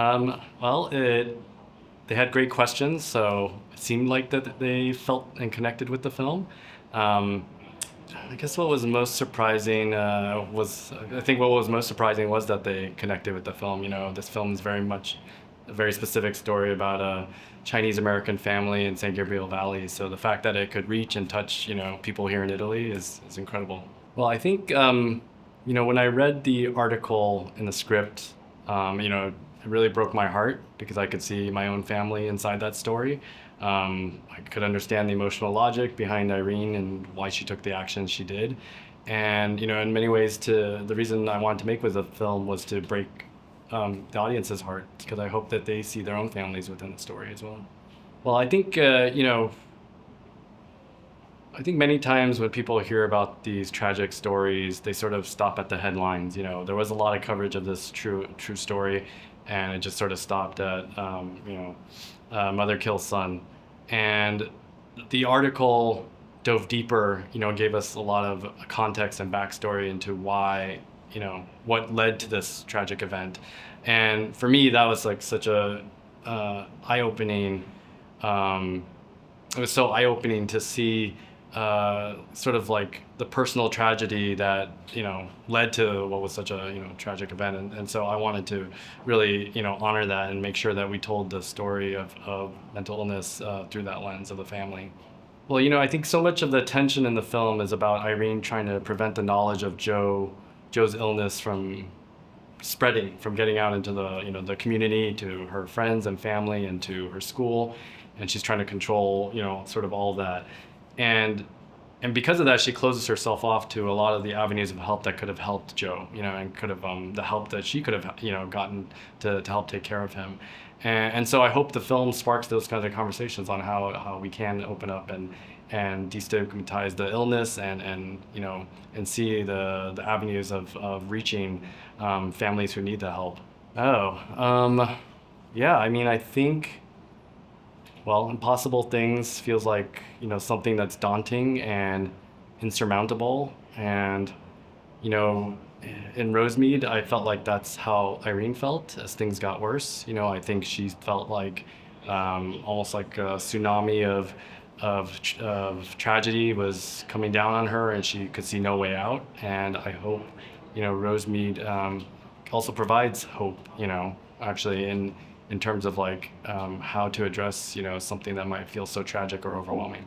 They had great questions, so it seemed like that they felt and connected with the film. Um, I guess what was most surprising I think what was most surprising was that they connected with the film. You know, this film is very much a very specific story about a Chinese American family in San Gabriel Valley. So the fact that it could reach and touch, people here in Italy is incredible. Well, I think, when I read the article in the script, it really broke my heart because I could see my own family inside that story. I could understand the emotional logic behind Irene and why she took the actions she did. And, in many ways, the reason I wanted to make with the film was to break the audience's heart because I hope that they see their own families within the story as well. Well, I think many times when people hear about these tragic stories, they sort of stop at the headlines. You know, there was a lot of coverage of this true story, and it just sort of stopped at mother kills son, and the article dove deeper. You know, gave us a lot of context and backstory into why, what led to this tragic event, and for me that was like such a eye-opening. It was so eye-opening to see sort of like the personal tragedy that led to what was such a tragic event, and so I wanted to really honor that and make sure that we told the story of mental illness through that lens of the family. Well, I think so much of the tension in the film is about Irene trying to prevent the knowledge of Joe's illness from spreading, from getting out into the community, to her friends and family, and to her school, and she's trying to control sort of all of that, and because of that, she closes herself off to a lot of the avenues of help that could have helped Joe, and could have the help that she could have gotten to help take care of him, and so I hope the film sparks those kinds of conversations on how we can open up and destigmatize the illness, and see the avenues of reaching families who need the help. Yeah, I mean, I think, well, impossible things feels like, something that's daunting and insurmountable. And, you know, in Rosemead, I felt like that's how Irene felt as things got worse. I think she felt like almost like a tsunami of tragedy was coming down on her, and she could see no way out. And I hope, Rosemead also provides hope, actually in terms of like how to address, something that might feel so tragic or overwhelming.